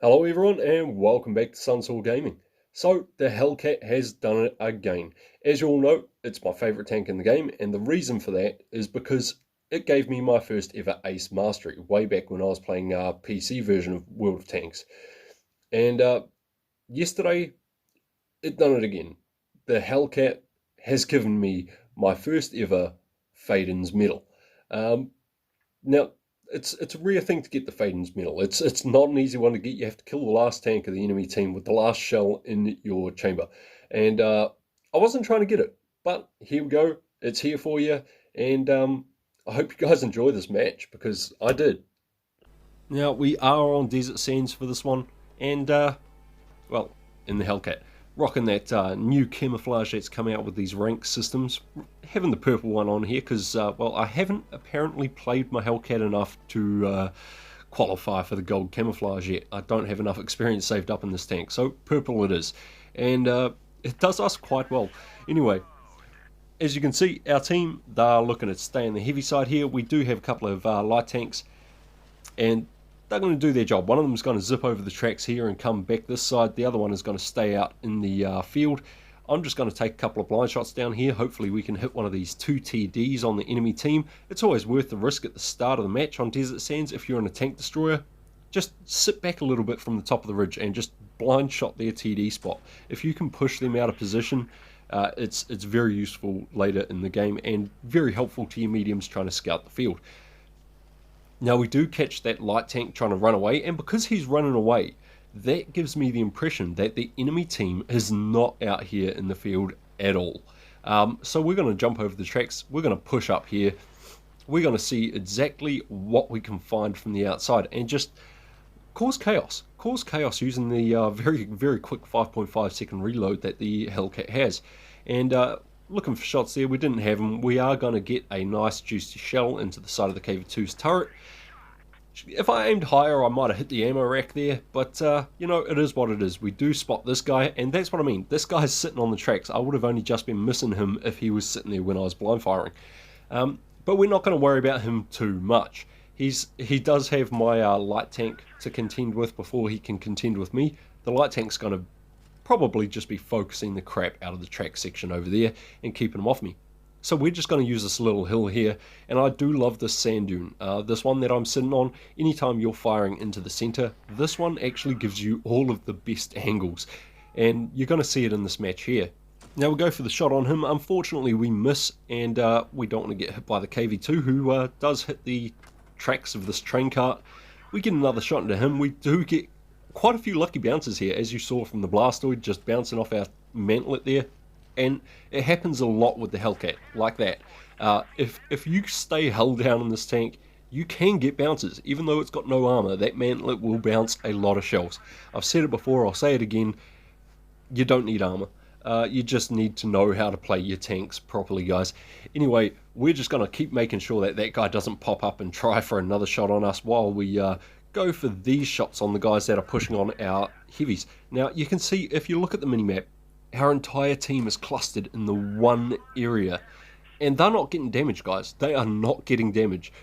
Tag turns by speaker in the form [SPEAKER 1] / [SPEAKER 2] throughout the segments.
[SPEAKER 1] Hello everyone and welcome back to Sunsoul Gaming. So the Hellcat has done it again. As you all know, it's my favourite tank in the game, and the reason for that is because it gave me my first ever Ace Mastery way back when I was playing a PC version of World of Tanks. And yesterday, it done it again. The Hellcat has given me my first ever Fadins Medal. Now, it's a rare thing to get the Fadins Medal. It's not an easy one to get. You have to kill the last tank of the enemy team with the last shell in your chamber. And I wasn't trying to get it, but here we go. It's here for you, and I hope you guys enjoy this match, because I did. Now, we are on Desert Sands for this one, and, well, in the Hellcat. Rocking that new camouflage that's come out with these rank systems. Having the purple one on here because, well, I haven't apparently played my Hellcat enough to qualify for the gold camouflage yet. I don't have enough experience saved up in this tank, so purple it is. And it does us quite well. Anyway, as you can see, our team, they're looking at stay on the heavy side here. We do have a couple of light tanks, and they're going to do their job. One of them is going to zip over the tracks here and come back this side. The other one is going to stay out in the field. I'm just going to take a couple of blind shots down here. Hopefully we can hit one of these 2 TDs on the enemy team. It's always worth the risk at the start of the match on Desert Sands. If you're in a tank destroyer, just sit back a little bit from the top of the ridge and just blind shot their TD spot. If you can push them out of position, it's very useful later in the game and very helpful to your mediums trying to scout the field. Now, we do catch that light tank trying to run away, and because he's running away, that gives me the impression that the enemy team is not out here in the field at all. So we're going to jump over the tracks, we're going to push up here, we're going to see exactly what we can find from the outside, and just cause chaos using the very quick 5.5 second reload that the Hellcat has. And looking for shots there, we didn't have them. We are going to get a nice juicy shell into the side of the KV-2's turret. If I aimed higher, I might have hit the ammo rack there, but you know, it is what it is. We do spot this guy, and that's what I mean. This guy's sitting on the tracks. I would have only just been missing him if he was sitting there when I was blind firing. But we're not going to worry about him too much. He does have my light tank to contend with before he can contend with me. The light tank's going to probably just be focusing the crap out of the track section over there and keeping him off me. So we're just going to use this little hill here, and I do love this sand dune. This one that I'm sitting on, anytime you're firing into the center, this one actually gives you all of the best angles, and you're going to see it in this match here. Now we'll go for the shot on him. Unfortunately we miss, and we don't want to get hit by the KV-2, who does hit the tracks of this train cart. We get another shot into him. We do get quite a few lucky bounces here, as you saw from the blastoid just bouncing off our mantlet there. And it happens a lot with the Hellcat, like that. If you stay held down in this tank, you can get bounces. Even though it's got no armor, that mantlet will bounce a lot of shells. I've said it before, I'll say it again, you don't need armor. You just need to know how to play your tanks properly, guys. Anyway, we're just going to keep making sure that that guy doesn't pop up and try for another shot on us while we go for these shots on the guys that are pushing on our heavies. Now, you can see, if you look at the minimap, our entire team is clustered in the one area, and they're not getting damage, guys. They are not getting damage.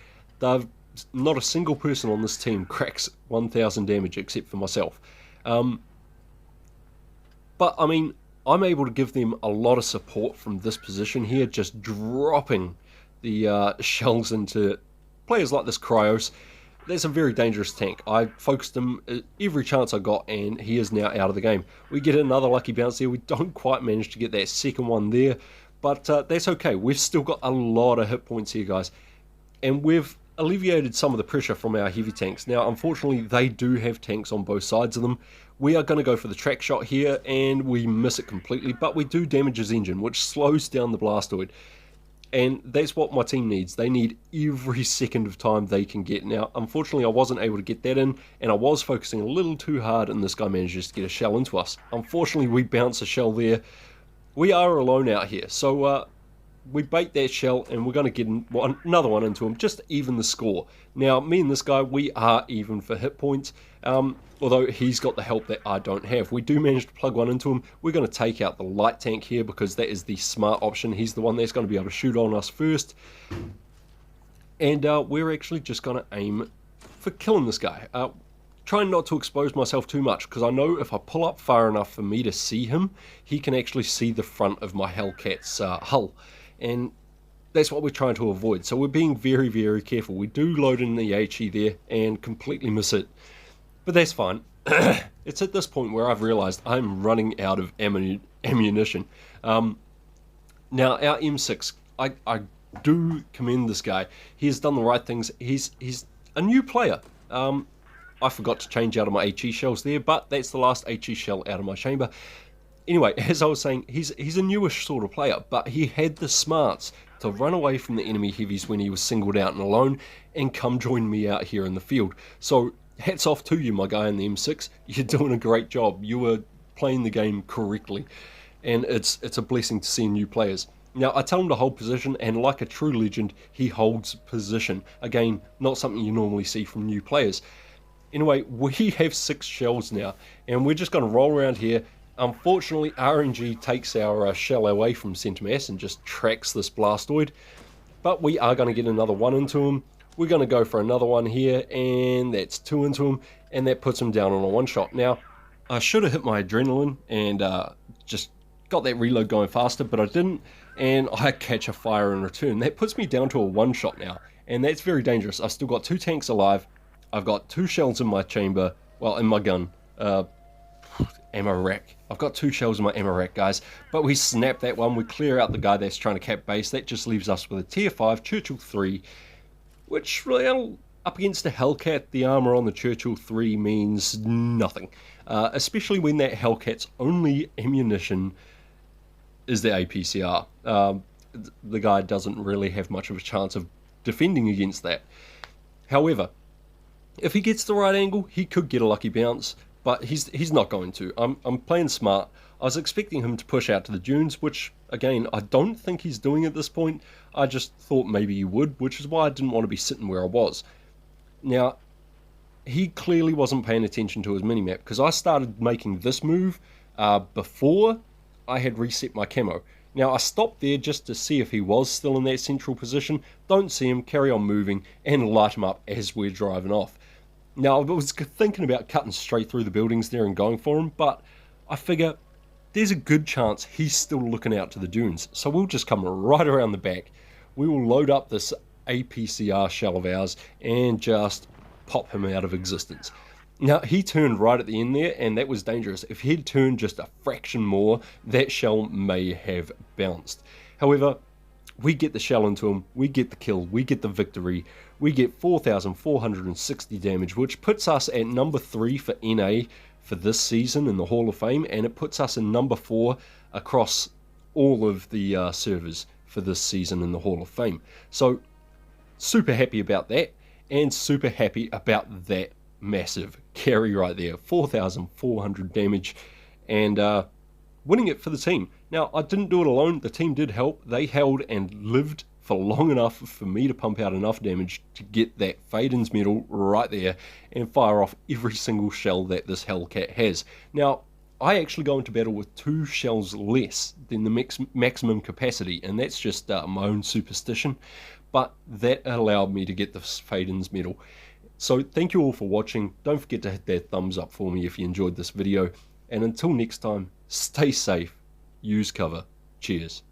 [SPEAKER 1] Not a single person on this team cracks 1000 damage except for myself. But I mean, I'm able to give them a lot of support from this position here, just dropping the shells into players like this Cryos. That's a very dangerous tank. I focused him every chance I got, and he is now out of the game. We get another lucky bounce there. We don't quite manage to get that second one there, but that's okay. We've still got a lot of hit points here, guys, and we've alleviated some of the pressure from our heavy tanks. Now, unfortunately, they do have tanks on both sides of them. We are going to go for the track shot here, and we miss it completely, but we do damage his engine, which slows down the blastoid. And that's what my team needs. They need every second of time they can get. Now, unfortunately, I wasn't able to get that in, and I was focusing a little too hard, and this guy manages to get a shell into us. Unfortunately, we bounce a shell there. We are alone out here, so we bait that shell, and we're going to get another one into him, just to even the score. Now, me and this guy, we are even for hit points, although he's got the help that I don't have. We do manage to plug one into him. We're going to take out the light tank here, because that is the smart option. He's the one that's going to be able to shoot on us first. And we're actually just going to aim for killing this guy. trying not to expose myself too much, because I know if I pull up far enough for me to see him, he can actually see the front of my Hellcat's hull, and that's what we're trying to avoid. So we're being very, very careful. We do load in the HE there and completely miss it, but that's fine. It's at this point where I've realized I'm running out of ammunition. Now our M6, I do commend this guy. He has done the right things. He's a new player. I forgot to change out of my HE shells there, but that's the last HE shell out of my chamber. Anyway, as I was saying, he's a newish sort of player, but he had the smarts to run away from the enemy heavies when he was singled out and alone and come join me out here in the field. So hats off to you, my guy in the M6. You're doing a great job. You were playing the game correctly, and it's a blessing to see new players. Now, I tell him to hold position, and like a true legend, he holds position. Again, not something you normally see from new players. Anyway, we have 6 shells now, and we're just going to roll around here. Unfortunately, RNG takes our shell away from centre mass and just tracks this blastoid, but we are going to get another 1 into him. We're going to go for another 1 here, and that's 2 into him, and that puts him down on a 1-shot. Now, I should have hit my adrenaline and just got that reload going faster, but I didn't, and I catch a fire in return. That puts me down to a 1-shot now, and that's very dangerous. I've still got 2 tanks alive. I've got 2 shells in my chamber, well, in my gun, ammo rack. I've got 2 shells in my ammo rack, guys, but we snap that one. We clear out the guy that's trying to cap base. That just leaves us with a tier 5 Churchill 3, which, well, up against a Hellcat, the armor on the Churchill 3 means nothing, especially when that Hellcat's only ammunition is the APCR. The guy doesn't really have much of a chance of defending against that. However, if he gets the right angle, he could get a lucky bounce, but he's not going to. I'm playing smart. I was expecting him to push out to the dunes, which, again, I don't think he's doing at this point. I just thought maybe he would, which is why I didn't want to be sitting where I was. Now, he clearly wasn't paying attention to his minimap, because I started making this move before I had reset my camo. Now, I stopped there just to see if he was still in that central position. Don't see him, carry on moving, and light him up as we're driving off. Now, I was thinking about cutting straight through the buildings there and going for him, but I figure there's a good chance he's still looking out to the dunes. So we'll just come right around the back. We will load up this APCR shell of ours and just pop him out of existence. Now, he turned right at the end there, and that was dangerous. If he'd turned just a fraction more, that shell may have bounced. However, we get the shell into him, we get the kill, we get the victory, we get 4,460 damage, which puts us at number 3 for NA for this season in the Hall of Fame, and it puts us in number 4 across all of the servers for this season in the Hall of Fame. So, super happy about that, and super happy about that massive carry right there. 4,400 damage, and winning it for the team. Now, I didn't do it alone. The team did help. They held and lived for long enough for me to pump out enough damage to get that Fadins Medal right there and fire off every single shell that this Hellcat has. Now, I actually go into battle with 2 shells less than the maximum capacity, and that's just my own superstition, but that allowed me to get this Fadins Medal. So thank you all for watching. Don't forget to hit that thumbs up for me if you enjoyed this video, and until next time, stay safe, use cover, cheers.